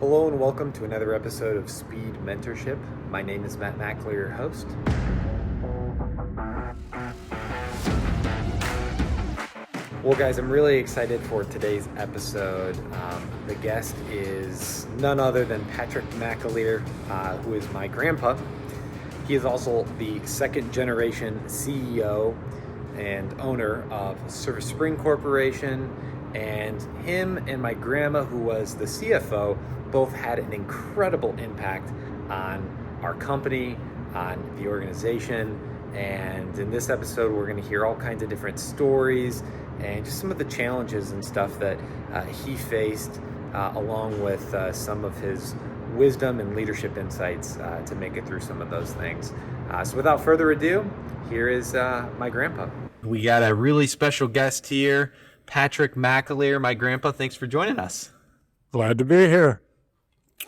Hello and welcome to another episode of Speed Mentorship. My name is Matt McAlear, your host. Well, guys, I'm really excited for today's episode. The guest is none other than Patrick McAlear, who is my grandpa. He is also the second generation CEO and owner of Service Spring Corporation. And him and my grandma, who was the CFO, both had an incredible impact on our company, on the organization. And in this episode, we're going to hear all kinds of different stories and just some of the challenges and stuff that he faced, along with some of his wisdom and leadership insights to make it through some of those things. So without further ado, here is my grandpa. We got a really special guest here, Patrick McAlear, my grandpa. Thanks for joining us. Glad to be here.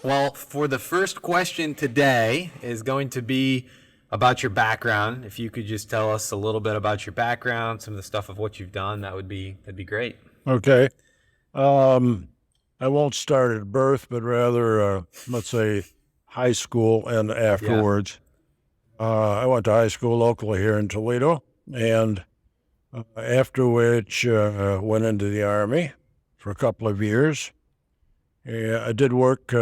Well, for the first question today is going to be about your background. If you could just tell us a little bit about your background, some of the stuff of what you've done, that'd be great. Okay. I won't start at birth, but rather, let's say, high school and afterwards. Yeah. I went to high school locally here in Toledo, and after which went into the Army for a couple of years. I did work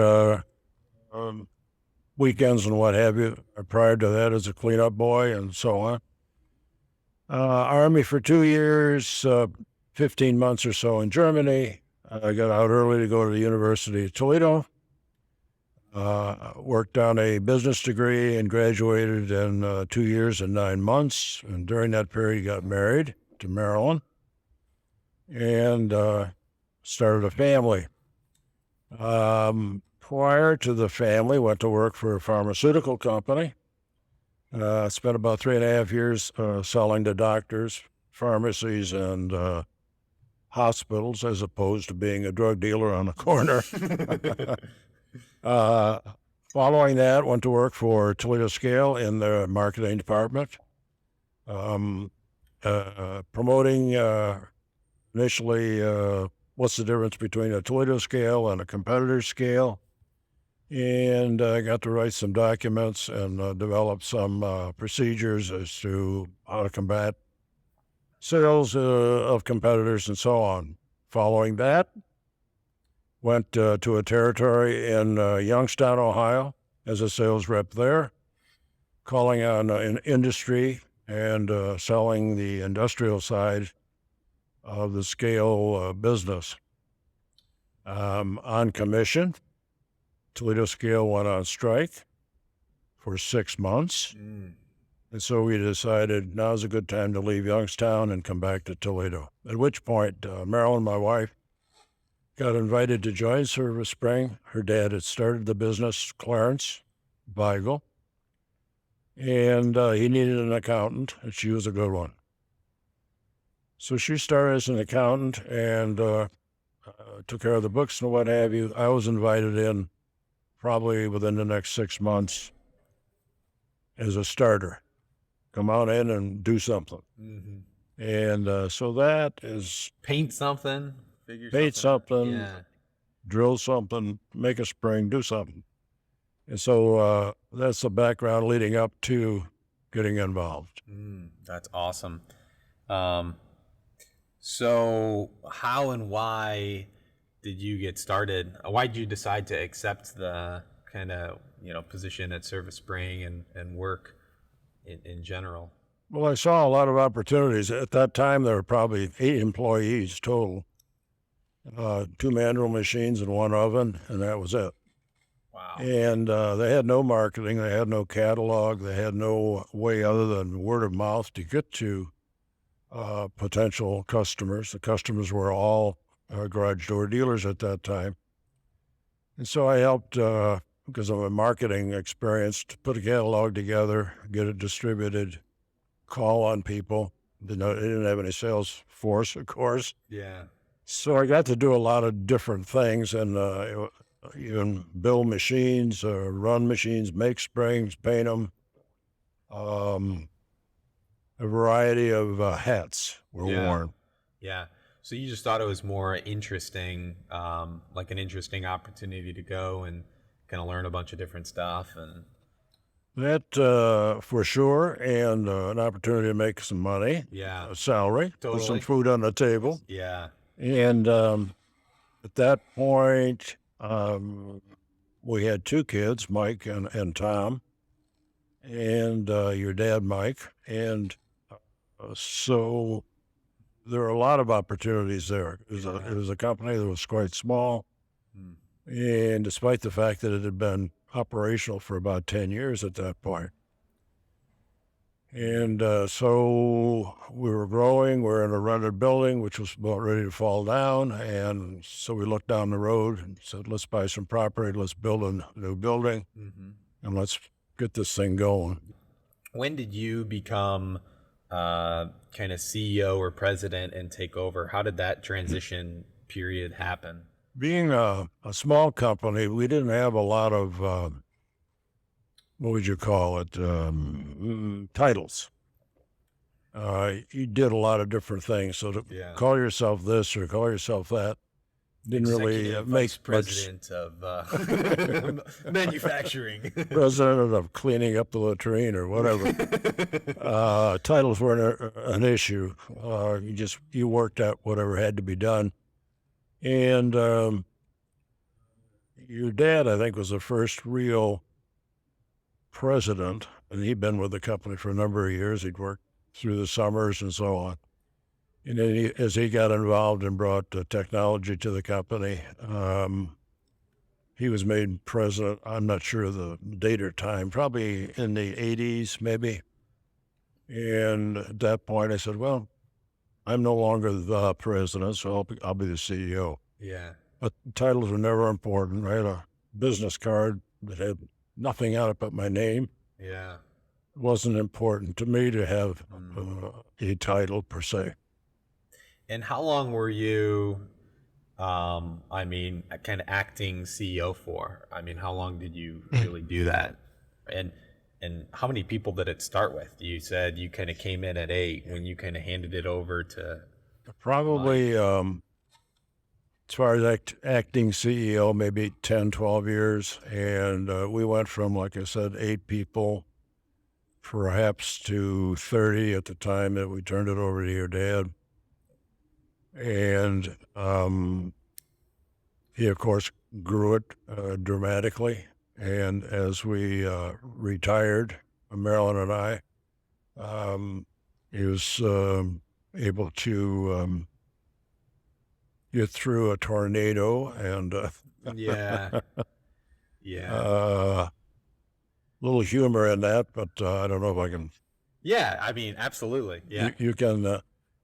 weekends and what have you prior to that as a cleanup boy and so on. Army for 2 years, 15 months or so in Germany. I got out early to go to the University of Toledo. Worked on a business degree and graduated in 2 years and 9 months. And during that period, got married to Marilyn and started a family. Prior to the family, went to work for a pharmaceutical company. Spent about 3.5 years selling to doctors, pharmacies, and hospitals, as opposed to being a drug dealer on the corner. Following that, went to work for Toledo Scale in the marketing department, promoting initially what's the difference between a Toledo scale and a competitor scale. And I got to write some documents and develop some procedures as to how to combat sales of competitors and so on. Following that, went to a territory in Youngstown, Ohio, as a sales rep there, calling on an industry and selling the industrial side of the scale business. On commission, Toledo Scale went on strike for 6 months. And so we decided now's a good time to leave Youngstown and come back to Toledo. At which point, Marilyn, my wife, got invited to join Service Spring. Her dad had started the business, Clarence Veigel, and he needed an accountant, and she was a good one. So she started as an accountant and took care of the books and what have you. I was invited in probably within the next 6 months as a starter. Come on in and do something. Mm-hmm. And so that is... Paint something. Paint something, yeah. Drill something, make a spring, do something. And so that's the background leading up to getting involved. That's awesome. So how and why did you get started? Why did you decide to accept the kind of, position at Service Spring and work in general? Well, I saw a lot of opportunities. At that time, there were probably 8 employees total. 2 manual machines and 1 oven, and that was it. Wow. And they had no marketing, they had no catalog, they had no way other than word of mouth to get to potential customers. The customers were all garage door dealers at that time. And so I helped, because of my marketing experience, to put a catalog together, get it distributed, call on people. They didn't have any sales force, of course. Yeah. So I got to do a lot of different things and even build machines, run machines, make springs, paint them. A variety of hats were worn. Yeah. So you just thought it was more interesting, like an interesting opportunity to go and kind of learn a bunch of different stuff. And That for sure, and an opportunity to make some money, yeah, a salary, put some totally. food on the table. Yeah. And at that point, we had two kids, Mike and Tom, and your dad, Mike. And so there were a lot of opportunities there. It was a company that was quite small. Mm. And despite the fact that it had been operational for about 10 years at that point. And so we were growing. We're in a rented building, which was about ready to fall down. And so we looked down the road and said, let's buy some property. Let's build a new building, and let's get this thing going. When did you become kind of CEO or president and take over? How did that transition period happen? Being a small company, we didn't have a lot of, what would you call it, titles. You did a lot of different things. So to call yourself this or call yourself that didn't really make much. President of manufacturing. President of cleaning up the latrine or whatever. Titles weren't an issue. You worked out whatever had to be done. And your dad, I think, was the first real president, and he'd been with the company for a number of years. He'd worked through the summers and so on. And then as he got involved and brought technology to the company, he was made president. I'm not sure the date or time, probably in the 80s, maybe. And at that point, I said, well, I'm no longer the president, so I'll be the CEO. Yeah. But titles were never important. I had a business card that had nothing on it but my name. Yeah. It wasn't important to me to have a title per se. And how long were you, kind of acting CEO for? I mean, how long did you really do that? And how many people did it start with? You said you kind of came in at 8 when you kind of handed it over to... Probably, as far as acting CEO, maybe 10, 12 years. And we went from, like I said, 8 people, perhaps to 30 at the time that we turned it over to your dad. And he, of course, grew it dramatically. And as we retired, Marilyn and I, he was able to get through a tornado and Yeah. little humor in that, but I don't know if I can. Yeah, I mean, absolutely. Yeah. You can.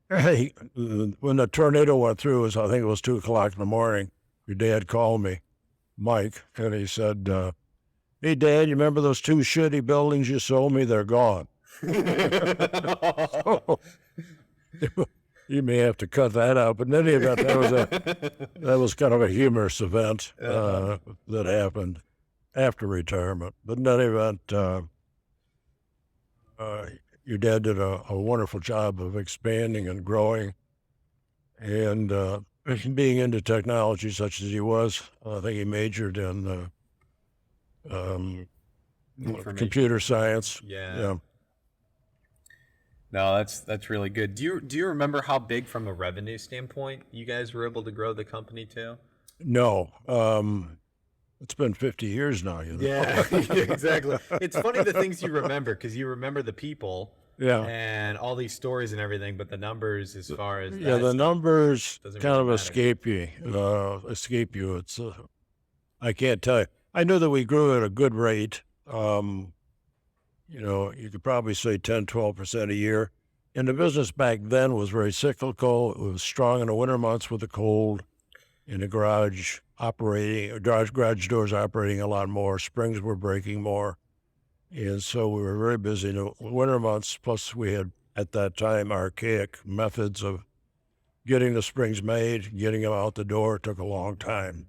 When the tornado went through, I think it was 2:00 in the morning. Your dad called me, Mike, and he said, "Hey, Dad, you remember those 2 shitty buildings you sold me? They're gone." So, you may have to cut that out, but in any event, that was kind of a humorous event that happened after retirement. But in any event, your dad did a wonderful job of expanding and growing, and being into technology such as he was. I think he majored in computer science. Yeah. No, that's really good. Do you remember how big, from a revenue standpoint, you guys were able to grow the company to? No. It's been 50 years now, you know. Yeah, exactly. It's funny the things you remember, because you remember the people, and all these stories and everything, but the numbers, as far as the numbers kind of matter. escape you. It's I can't tell you. I knew that we grew at a good rate. You could probably say 10, 12% a year. And the business back then was very cyclical. It was strong in the winter months with the cold, in the garage doors operating a lot more. Springs were breaking more. And so we were very busy in the winter months. Plus we had, at that time, archaic methods of getting the springs made, getting them out the door. It took a long time.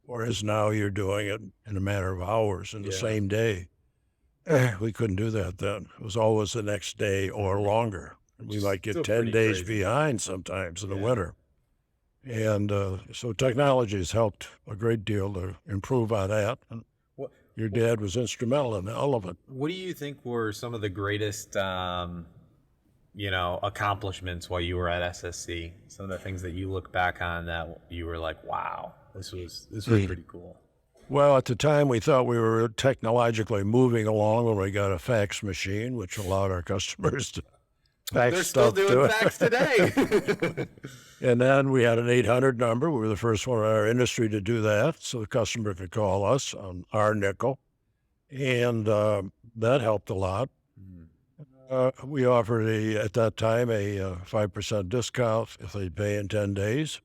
Whereas now you're doing it in a matter of hours in the same day. We couldn't do that then. It was always the next day or longer. We might get 10 days behind sometimes in the winter. And so technology has helped a great deal to improve on that. And What your dad was instrumental in all of it. What do you think were some of the greatest, accomplishments while you were at SSC? Some of the things that you look back on that you were like, "Wow, this was pretty cool." Well, at the time, we thought we were technologically moving along when we got a fax machine, which allowed our customers to fax They're still stuff to doing it. fax today. And then we had an 800 number. We were the first one in our industry to do that, so the customer could call us on our nickel. And that helped a lot. We offered, at that time, a 5% discount if they pay in 10 days.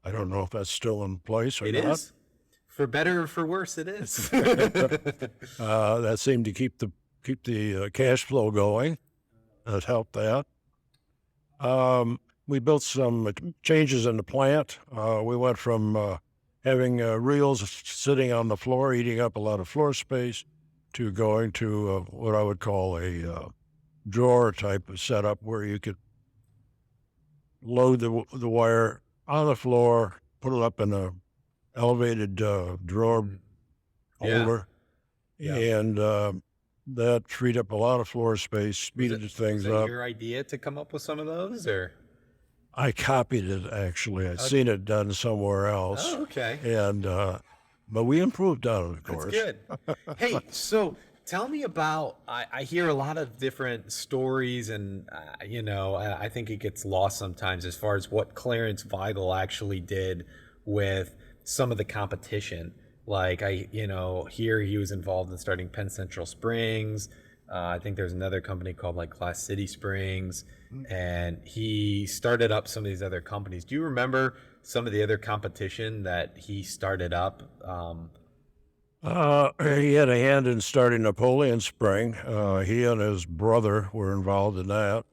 I don't know if that's still in place or It not. is. For better or for worse, it is. That seemed to keep the cash flow going. That helped that. We built some changes in the plant. We went from having reels sitting on the floor, eating up a lot of floor space, to going to what I would call a drawer type of setup where you could load the wire on the floor, put it up in a elevated drawer holder, and that freed up a lot of floor space, speeded things was it up. your idea to come up with some of those, or? I copied it, actually. I'd seen it done somewhere else. Oh, okay. And but we improved on it, of course. That's good. Hey, so tell me about. I hear a lot of different stories, and I think it gets lost sometimes as far as what Clarence Veigel actually did with some of the competition. Like here he was involved in starting Penn Central Springs. I think there's another company called like Glass City Springs, and he started up some of these other companies. Do you remember some of the other competition that he started up? He had a hand in starting Napoleon Spring. He and his brother were involved in that,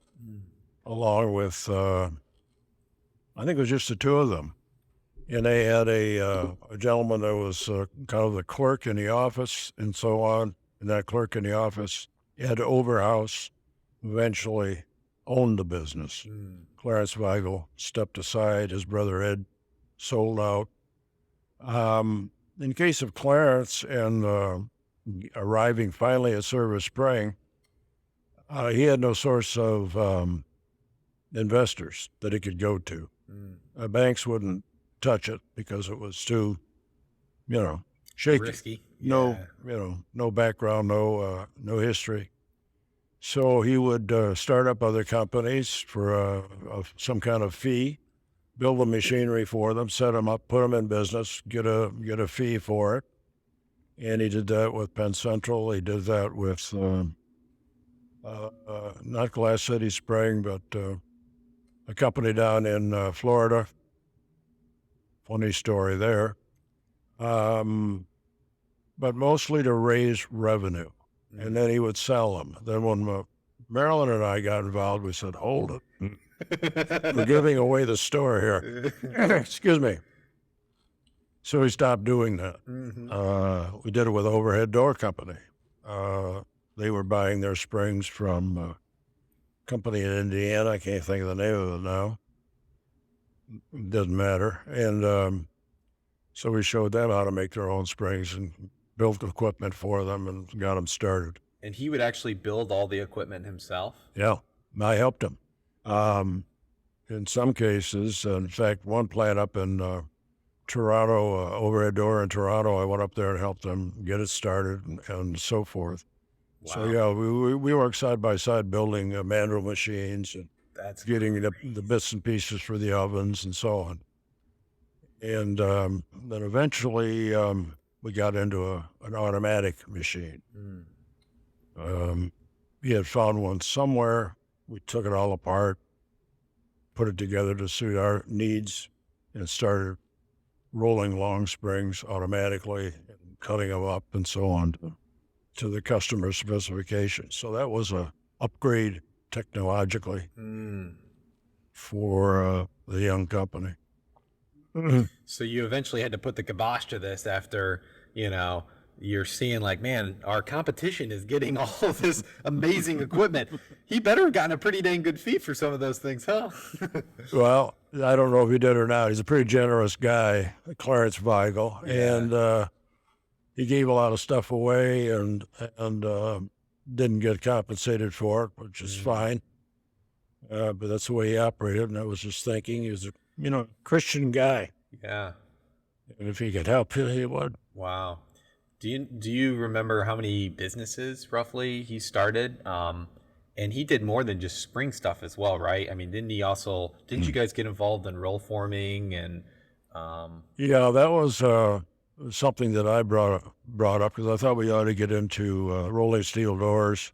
along with, I think it was just the two of them. And they had a gentleman that was kind of the clerk in the office and so on. And that clerk in the office, Ed Overhouse, eventually owned the business. Clarence Veigel stepped aside. His brother Ed sold out. In case of Clarence and arriving finally at Service Spring, he had no source of investors that he could go to. Banks wouldn't touch it because it was too, shaky. Risky. No, no background, no history. So he would start up other companies for some kind of fee, build the machinery for them, set them up, put them in business, get a fee for it. And he did that with Penn Central. He did that with not Glass City Spring, but a company down in Florida. Funny story there. But mostly to raise revenue. And then he would sell them. Then when Marilyn and I got involved, we said, hold it. We're giving away the store here. Excuse me. So we stopped doing that. We did it with Overhead Door Company. They were buying their springs from a company in Indiana. I can't think of the name of it now. It doesn't matter. And so we showed them how to make their own springs and built equipment for them and got them started. And he would actually build all the equipment himself? Yeah, I helped him. In some cases, in fact, one plant up in Toronto, Overhead Door in Toronto, I went up there and helped them get it started and so forth. Wow. So yeah, we worked side by side building mandrel machines and getting the bits and pieces for the ovens and so on. And then eventually we got into an automatic machine. He had found one somewhere. We took it all apart, put it together to suit our needs, and started rolling long springs automatically, and cutting them up and so on to the customer specifications. So that was a upgrade technologically for the young company. So you eventually had to put the kibosh to this after, you're seeing like, man, our competition is getting all of this amazing equipment. He better have gotten a pretty dang good fee for some of those things, huh? Well, I don't know if he did or not. He's a pretty generous guy, Clarence Veigel, and he gave a lot of stuff away and didn't get compensated for it, which is fine. But that's the way he operated, and I was just thinking he was a Christian guy. Yeah. And if he could help you, he would. Wow. Do you remember how many businesses roughly he started? And he did more than just spring stuff as well, right? I mean, didn't you guys get involved in roll forming and Yeah, that was something that I brought up because I thought we ought to get into rolling steel doors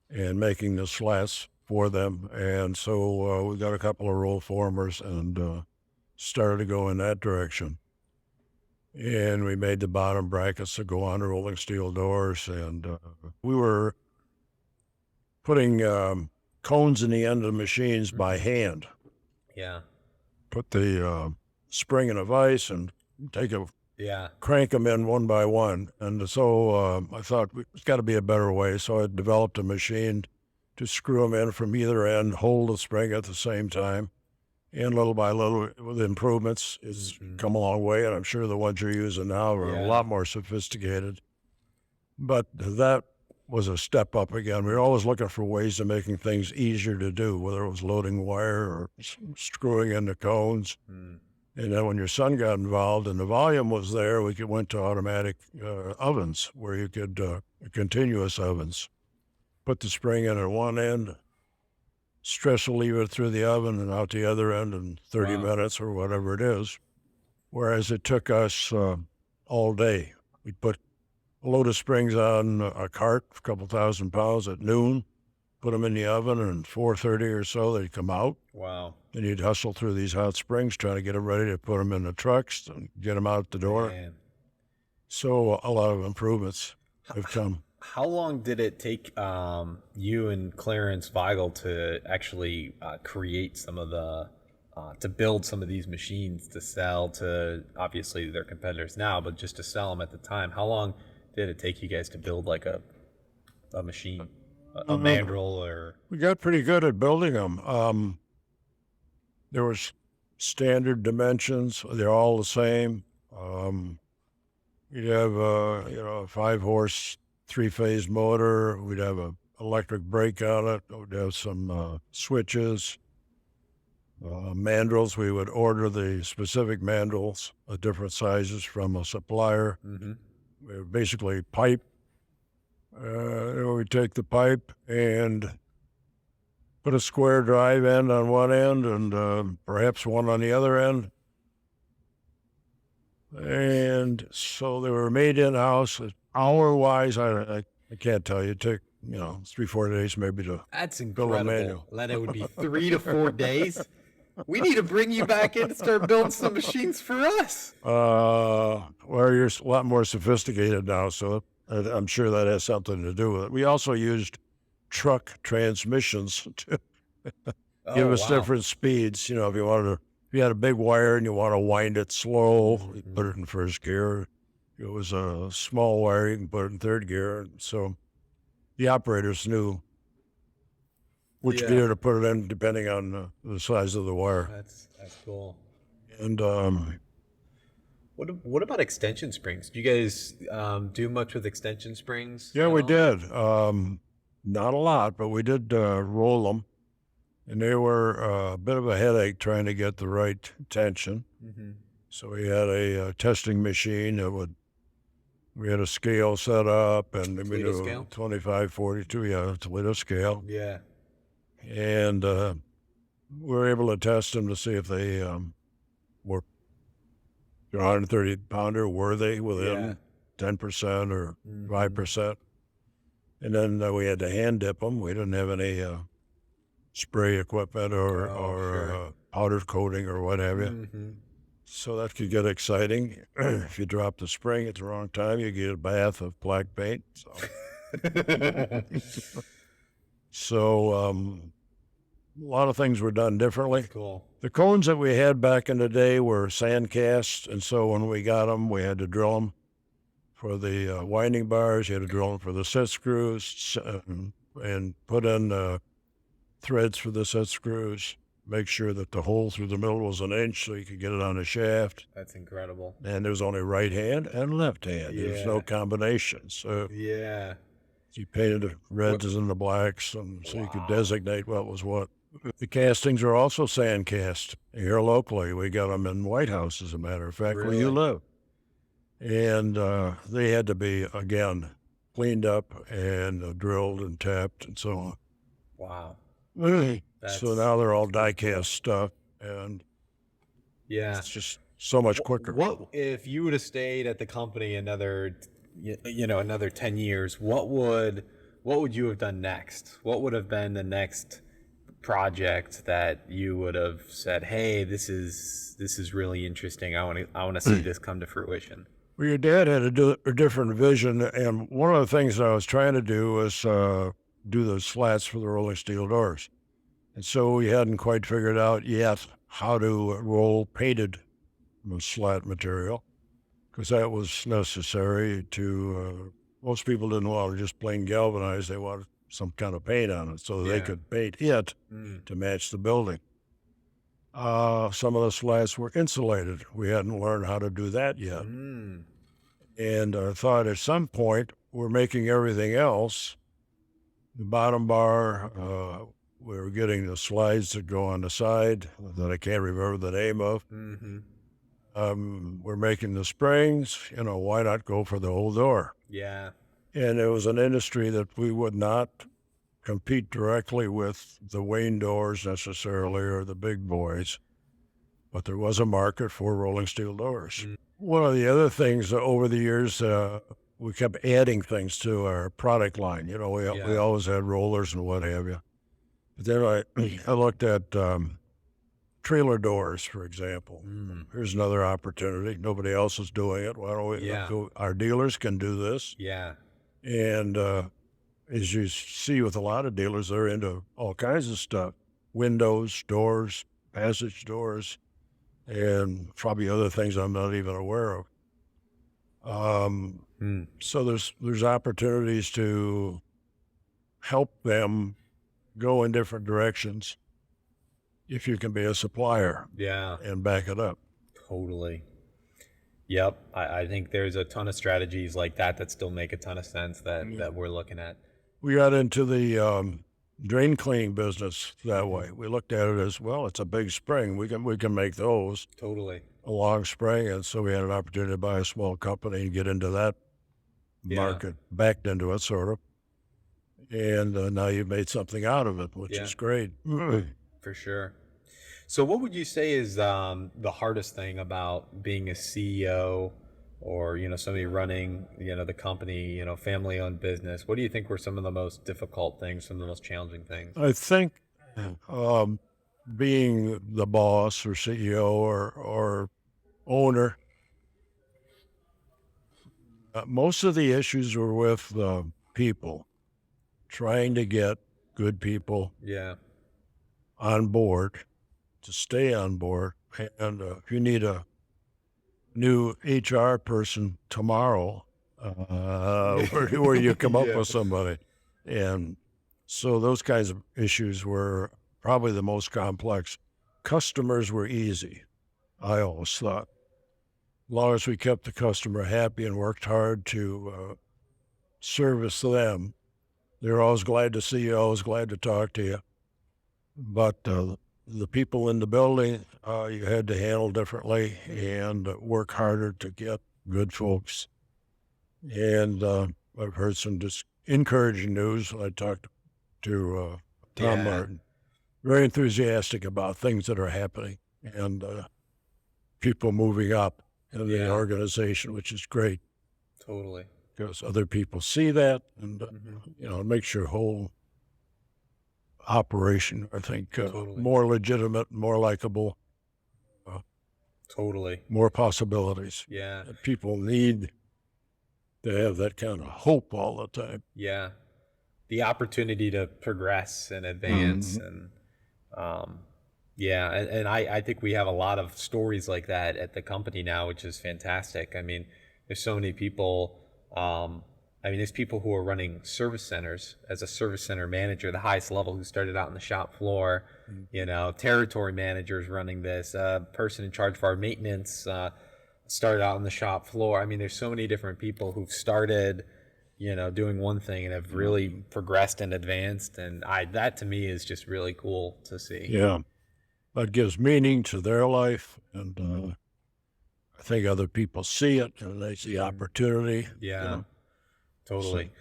and making the slats for them. And so we got a couple of roll formers and started to go in that direction. And we made the bottom brackets to go on the rolling steel doors. And we were putting cones in the end of the machines by hand. Yeah. Put the spring in a vise and crank them in one by one. And so I thought there's got to be a better way. So I developed a machine to screw them in from either end, hold the spring at the same time. And little by little, with improvements, it's come a long way. And I'm sure the ones you're using now are a lot more sophisticated. But that was a step up again. We were always looking for ways of making things easier to do, whether it was loading wire or screwing in the cones. And then when your son got involved and the volume was there, we went to automatic ovens where you could, continuous ovens. Put the spring in at one end, stress reliever through the oven and out the other end in 30 minutes or whatever it is. Whereas it took us all day. We'd put a load of springs on a cart, a couple 1,000 pounds at noon, put them in the oven, and 4:30 or so they'd come out. Wow. And you'd hustle through these hot springs, trying to get them ready to put them in the trucks and get them out the door. Man. So a lot of improvements have come. How long did it take you and Clarence Veigel to actually create some of the, to build some of these machines to sell to, obviously their competitors now, but just to sell them at the time? How long did it take you guys to build like a machine, a mandrel or? We got pretty good at building them. There was standard dimensions. They're all the same. You'd have, a 5-horse, 3-phase motor. We'd have a electric brake on it. We'd have some switches. Mandrels, we would order the specific mandrels of different sizes from a supplier. We would basically pipe. We'd take the pipe and put a square drive end on one end and perhaps one on the other end. And so they were made in-house. Hour-wise, I can't tell you. It took, 3-4 days maybe to That's build a manual. incredible. That it would be 3 to 4 days. We need to bring you back in and start building some machines for us. Well, you're a lot more sophisticated now, so I'm sure that has something to do with it. We also used truck transmissions to give us different speeds. If you had a big wire and you want to wind it slow, you put it in first gear. It was a small wire, you can put it in third gear. So the operators knew which gear to put it in depending on the size of the wire. That's cool. And what about extension springs? Do you guys do much with extension springs? yeah, we did. Not a lot, but we did roll them. And they were a bit of a headache trying to get the right tension. So we had a testing machine we had a scale set up and we Toledo knew scale? 25, 42, Toledo scale. Yeah. And we were able to test them to see if they were 130 pounder, were they within 10% or 5%? And then we had to hand dip them. We didn't have any spray equipment or powder coating or what have you. So that could get exciting. If you drop the spring at the wrong time, you get a bath of black paint. So a lot of things were done differently. Cool. The cones that we had back in the day were sand cast, and so when we got them, we had to drill them for the winding bars. You had to drill them for the set screws and put in threads for the set screws. Make sure that the hole through the middle was an inch so you could get it on the shaft. That's incredible. And there's only right hand and left hand. There's no combination. So Yeah. you painted the reds and the blacks so you could designate what was what. The castings are also sand cast here locally. We got them in White House, as a matter of fact, where you live. And they had to be, again, cleaned up and drilled and tapped and so on. Wow. So now they're all die cast stuff, and it's just so much quicker. What if you would have stayed at the company another 10 years? What would you have done next? What would have been the next project that you would have said, "Hey, this is really interesting. I want to see this come to fruition"? Well, your dad had a different vision, and one of the things that I was trying to do was do the slats for the rolling steel doors. And so we hadn't quite figured out yet how to roll painted slat material, because that was necessary to, most people didn't want to just plain galvanize. They wanted some kind of paint on it so they could paint it to match the building. Some of the slats were insulated. We hadn't learned how to do that yet. And I thought at some point we're making everything else. The bottom bar, we were getting the slides that go on the side that I can't remember the name of. We're making the springs. Why not go for the whole door? Yeah. And it was an industry that we would not compete directly with the Wayne doors necessarily or the big boys, but there was a market for rolling steel doors. One of the other things over the years, we kept adding things to our product line. We always had rollers and what have you. But then I looked at trailer doors, for example. Here's another opportunity. Nobody else is doing it. Why don't we? Our dealers can do this. Yeah. And as you see with a lot of dealers, they're into all kinds of stuff: windows, doors, passage doors, and probably other things I'm not even aware of. So there's opportunities to help them go in different directions if you can be a supplier and back it up. Totally. Yep. I think there's a ton of strategies like that still make a ton of sense that we're looking at. We got into the drain cleaning business that way. We looked at it as, well, it's a big spring. We can make those. Totally. A long spring. And so we had an opportunity to buy a small company and get into that market, backed into it sort of. And now you've made something out of it, which is great. For sure. So what would you say is the hardest thing about being a CEO or, somebody running, the company, family-owned business? What do you think were some of the most difficult things, some of the most challenging things? I think being the boss or CEO or owner, most of the issues were with people, trying to get good people on board, to stay on board. And if you need a new HR person tomorrow, where do you come up with somebody? And so those kinds of issues were probably the most complex. Customers were easy, I always thought. As long as we kept the customer happy and worked hard to service them, they're always glad to see you, always glad to talk to you. But the people in the building, you had to handle differently and work harder to get good folks. And I've heard some encouraging news. I talked to Tom Martin, very enthusiastic about things that are happening and people moving up in the organization, which is great. Totally. Because other people see that and, it makes your whole operation, I think, more legitimate, more likable. Totally. More possibilities. Yeah. People need to have that kind of hope all the time. Yeah. The opportunity to progress and advance. And and I think we have a lot of stories like that at the company now, which is fantastic. I mean, there's so many people I mean, there's people who are running service centers as a service center manager, the highest level, who started out on the shop floor. You know, territory managers running this. Person in charge of our maintenance started out on the shop floor. I mean, there's so many different people who've started, you know, doing one thing and have really progressed and advanced. And that to me is just really cool to see. Yeah. That gives meaning to their life. And I think other people see it and they see opportunity. Yeah, you know. totally.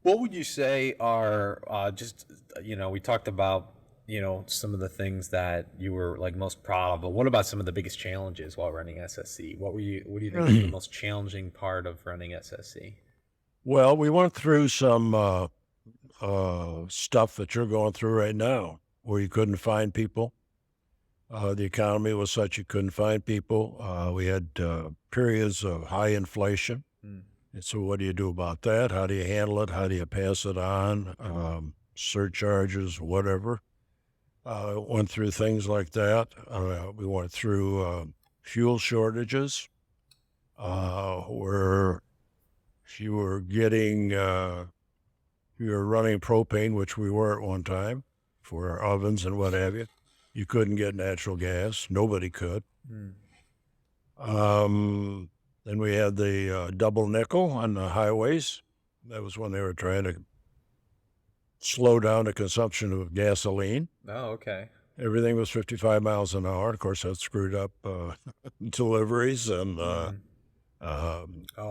What would you say are just, you know, we talked about, you know, some of the things that you were like most proud of, but what about some of the biggest challenges while running SSC? What do you think is the most challenging part of running SSC? Well, we went through some stuff that you're going through right now where you couldn't find people. The economy was such you couldn't find people. We had periods of high inflation. And so what do you do about that? How do you handle it? How do you pass it on? Surcharges, whatever. Went through things like that. We went through fuel shortages where if you were getting, if you were running propane, which we were at one time for our ovens and what have you, you couldn't get natural gas. Nobody could. Then we had the double nickel on the highways. That was when they were trying to slow down the consumption of gasoline. Oh, okay. Everything was 55 miles an hour. Of course, that screwed up deliveries and I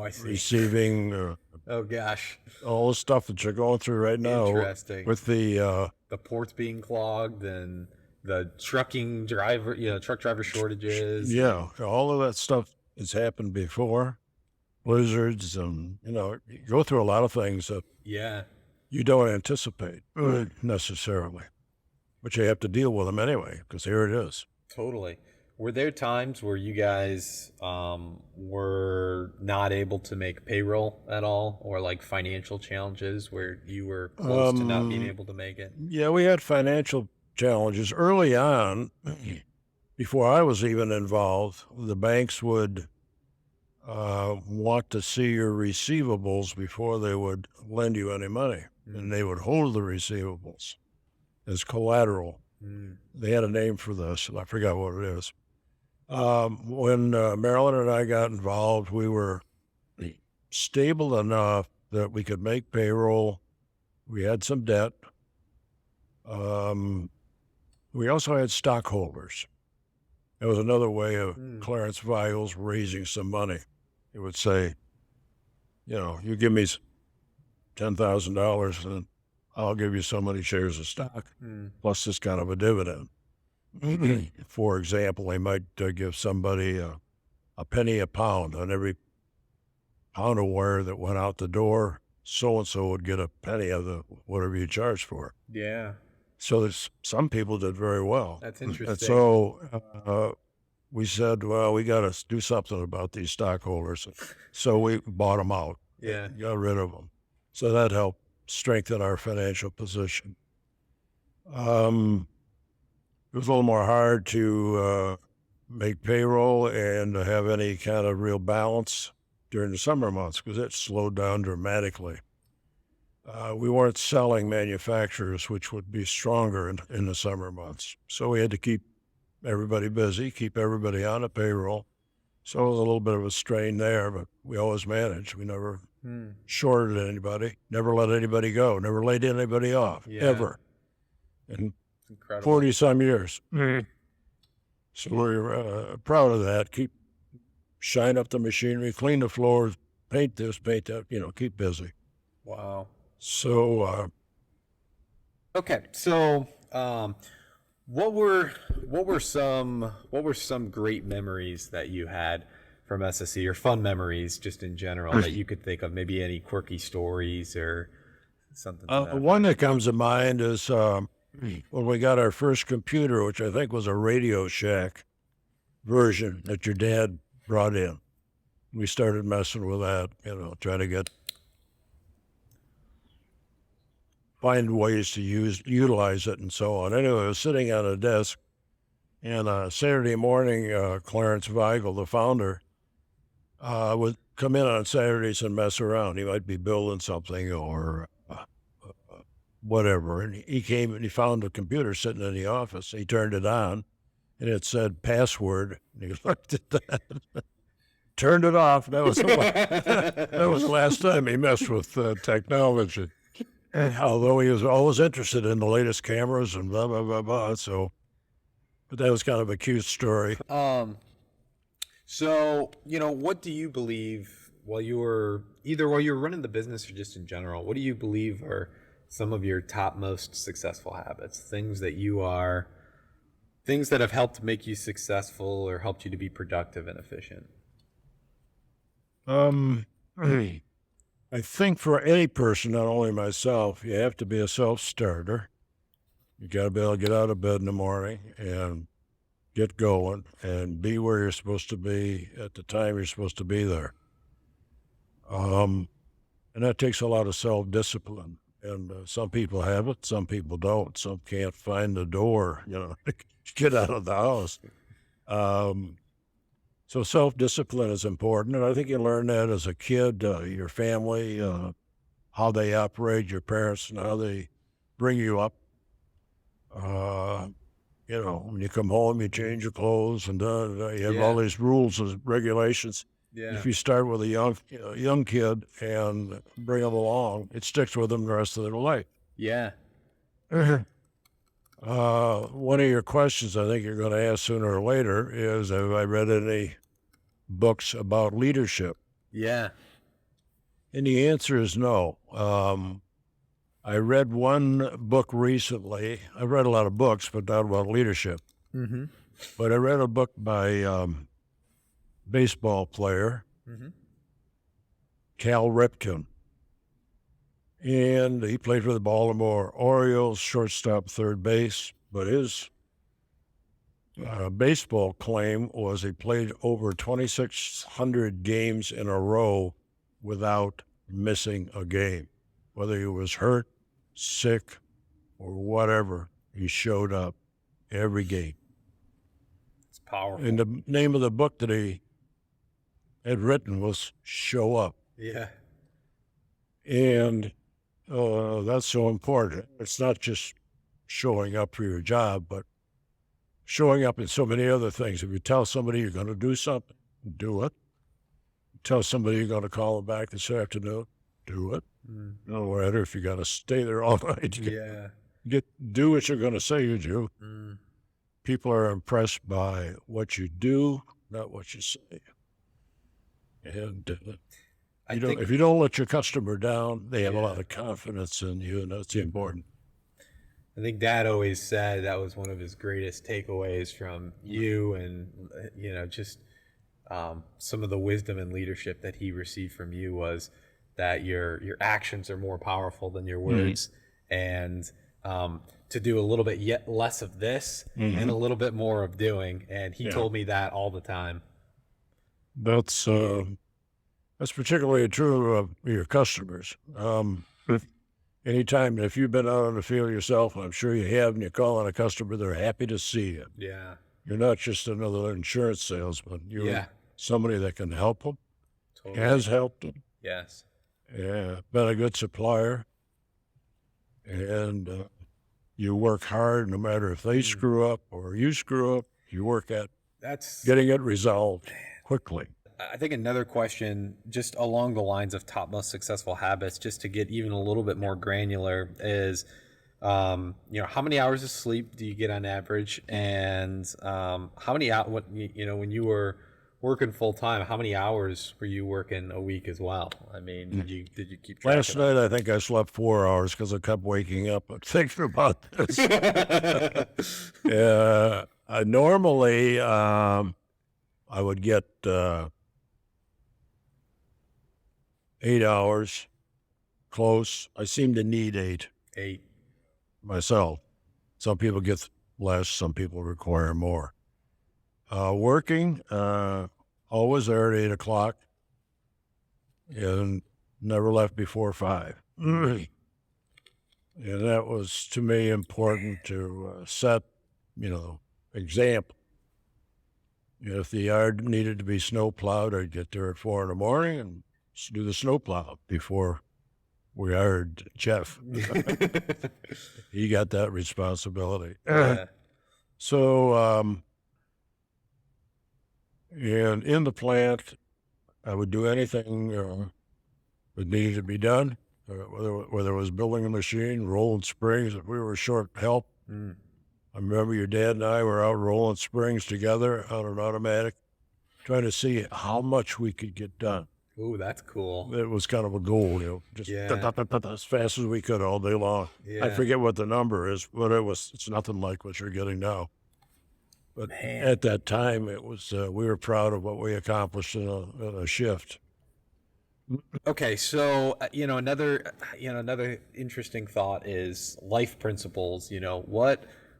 see. receiving Oh gosh. all the stuff that you're going through right now. Interesting. With the ports being clogged and the truck driver shortages. Yeah, all of that stuff has happened before. Blizzards and, you go through a lot of things that you don't anticipate necessarily. But you have to deal with them anyway, because here it is. Totally. Were there times where you guys were not able to make payroll at all, or like financial challenges where you were close to not being able to make it? Yeah, we had financial challenges early on. Before I was even involved, the banks would want to see your receivables before they would lend you any money, and they would hold the receivables as collateral. They had a name for this, I forgot what it is. When Marilyn and I got involved, we were stable enough that we could make payroll. We had some debt. We also had stockholders. That was another way of Clarence Veigel's raising some money. He would say, you give me $10,000 and I'll give you so many shares of stock, plus this kind of a dividend. For example, they might give somebody a penny a pound on every pound of wire that went out the door. So-and-so would get a penny of the whatever you charged for. Yeah. So there's some people did very well. That's interesting. And so we said, well, we got to do something about these stockholders. So we bought them out. Yeah. Got rid of them. So that helped strengthen our financial position. It was a little more hard to make payroll and have any kind of real balance during the summer months because it slowed down dramatically. We weren't selling manufacturers, which would be stronger in the summer months. So we had to keep everybody busy, keep everybody on a payroll. So it was a little bit of a strain there, but we always managed. We never shorted anybody, never let anybody go, never laid anybody off, ever. In 40-some years. So we're proud of that. Shine up the machinery, clean the floors, paint this, paint that, keep busy. Wow. So, okay. So, what were some great memories that you had from SSC, or fun memories just in general that you could think of? Maybe any quirky stories or something. One that comes to mind is when we got our first computer, which I think was a Radio Shack version that your dad brought in. We started messing with that, trying to find ways to utilize it and so on. Anyway, I was sitting on a desk, and Saturday morning, Clarence Veigel, the founder, come in on Saturdays and mess around. He might be building something or whatever. And he came and he found a computer sitting in the office. He turned it on, and it said password. And he looked at that, turned it off. That was the last time he messed with technology. Although he was always interested in the latest cameras and blah, blah, blah, blah. So, but that was kind of a cute story. So, what do you believe while you were running the business or just in general, what do you believe are some of your top most successful habits, things that have helped make you successful or helped you to be productive and efficient? I think for any person, not only myself, you have to be a self-starter. You got to be able to get out of bed in the morning and get going and be where you're supposed to be at the time you're supposed to be there. And that takes a lot of self-discipline. And some people have it, some people don't. Some can't find the door, to get out of the house. So self-discipline is important, and I think you learn that as a kid, your family, how they operate, your parents, and how they bring you up. When you come home, you change your clothes, and you have all these rules and regulations. Yeah. If you start with a young kid and bring them along, it sticks with them the rest of their life. Yeah. One of your questions I think you're going to ask sooner or later is, have I read any books about leadership? Yeah. And the answer is no. I read one book recently. I've read a lot of books, but not about leadership. Mm-hmm. But I read a book by baseball player, Cal Ripken. And he played for the Baltimore Orioles, shortstop, third base. But his baseball claim was he played over 2,600 games in a row without missing a game. Whether he was hurt, sick, or whatever, he showed up every game. It's powerful. And the name of the book that he had written was Show Up. Yeah. And that's so important. It's not just showing up for your job, but showing up in so many other things. If you tell somebody you're going to do something, do it. Tell somebody you're going to call them back this afternoon, do it. No matter if you got to stay there all night. Do what you're going to say you do. People are impressed by what you do, not what you say. And if you don't let your customer down, they have a lot of confidence in you, and that's important. I think Dad always said that was one of his greatest takeaways from you, and just some of the wisdom and leadership that he received from you was that your actions are more powerful than your words, and to do a little bit yet less of this and a little bit more of doing. And he told me that all the time. That's particularly true of your customers. Anytime, if you've been out on the field yourself, I'm sure you have, and you call on a customer, they're happy to see you. Yeah. You're not just another insurance salesman. You're somebody that can help them, has helped them. Yes. Yeah, been a good supplier. And you work hard no matter if they screw up or you screw up. You work at getting it resolved quickly. I think another question just along the lines of top most successful habits, just to get even a little bit more granular, is how many hours of sleep do you get on average, and how many when you were working full time, how many hours were you working a week as well? I mean, did you keep track? Last night I think I slept 4 hours because I kept waking up and thinking about this. Normally I would get 8 hours, close. I seem to need 8. 8. Myself. Some people get less, some people require more. Working, always there at 8 o'clock and never left before 5. And that was, to me, important to set, example. If the yard needed to be snow plowed, I'd get there at 4 a.m. and do the snow plow before we hired Jeff. He got that responsibility. Yeah. So, and in the plant, I would do anything that needed to be done, whether it was building a machine, rolling springs. If we were short help, I remember your dad and I were out rolling springs together on an automatic, trying to see how much we could get done. Ooh, that's cool. It was kind of a goal, just as fast as we could all day long. Yeah. I forget what the number is, but it's nothing like what you're getting now. But at that time, it was we were proud of what we accomplished in a shift. Okay, so another interesting thought is life principles.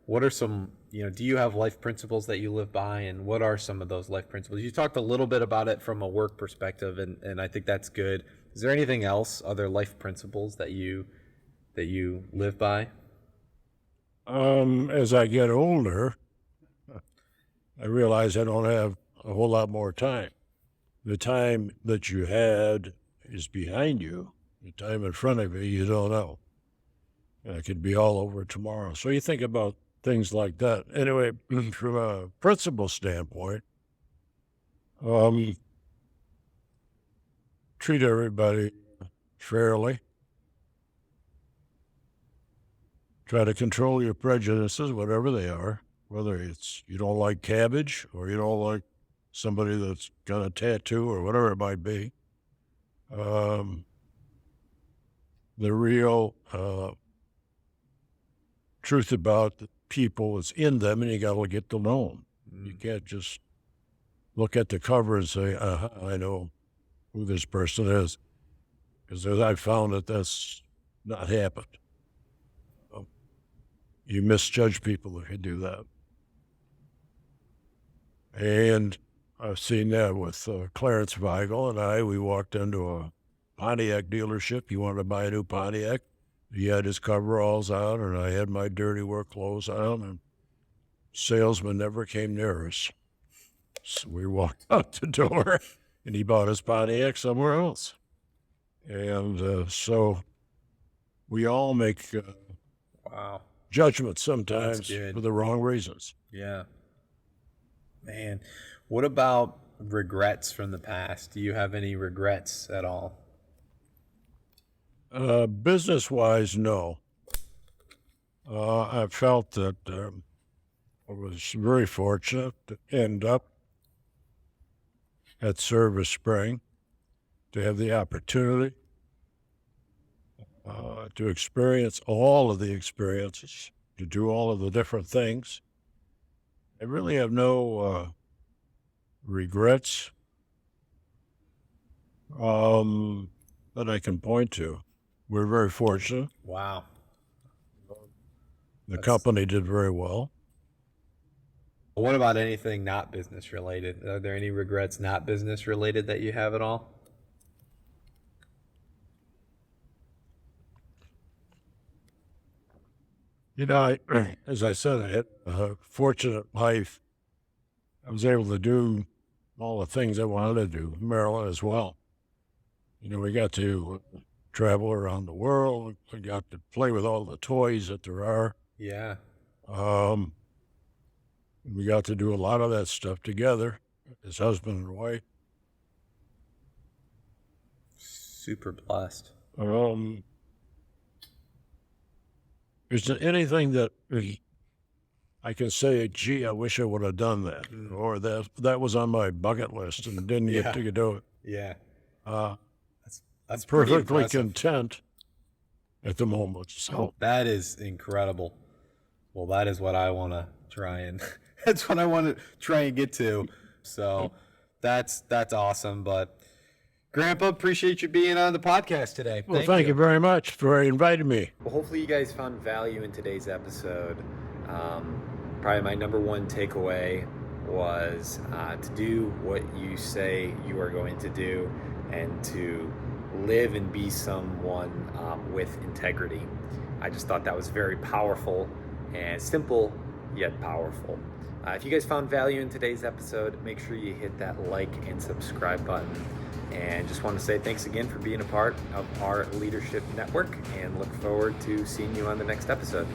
What are some, do you have life principles that you live by, and what are some of those life principles? You talked a little bit about it from a work perspective, and I think that's good. Is there anything else, other life principles that you live by? As I get older, I realize I don't have a whole lot more time. The time that you had is behind you. The time in front of you, you don't know. And it could be all over tomorrow. So you think about things like that. Anyway, from a principle standpoint, treat everybody fairly. Try to control your prejudices, whatever they are, whether it's you don't like cabbage or you don't like somebody that's got a tattoo or whatever it might be. The real truth about the people is in them, and you got to get to know them. You can't just look at the cover and say, I know who this person is, because I've found that that's not happened. You misjudge people if you do that. And I've seen that with Clarence Veigel and I. We walked into a Pontiac dealership. He wanted to buy a new Pontiac. He had his coveralls on, and I had my dirty work clothes on, and salesman never came near us. So we walked out the door, and he bought his Pontiac somewhere else. And so we all make judgments sometimes for the wrong reasons. Yeah. Man, what about regrets from the past? Do you have any regrets at all? Business-wise, no. I felt that I was very fortunate to end up at Service Spring, to have the opportunity to experience all of the experiences, to do all of the different things. I really have no regrets that I can point to. We're very fortunate. Wow. The company did very well. What about anything not business related? Are there any regrets not business related that you have at all? As I said, I had a fortunate life. I was able to do all the things I wanted to do. Marilyn as well. We got to travel around the world. We got to play with all the toys that there are. Yeah. We got to do a lot of that stuff together as husband and wife. Super blessed. Is there anything that I can say, gee, I wish I would have done that, or that was on my bucket list and didn't get to do it? Yeah. That's perfectly content at the moment. So that is incredible. Well, that is what I want to try and that's what I want to try and get to. So that's awesome. But Grandpa, appreciate you being on the podcast today. Well, thank you very much for inviting me. Well, hopefully you guys found value in today's episode. Probably my number one takeaway was to do what you say you are going to do and to live and be someone with integrity. I just thought that was very powerful and simple yet powerful. If you guys found value in today's episode, make sure you hit that like and subscribe button. And just want to say thanks again for being a part of our leadership network, and look forward to seeing you on the next episode.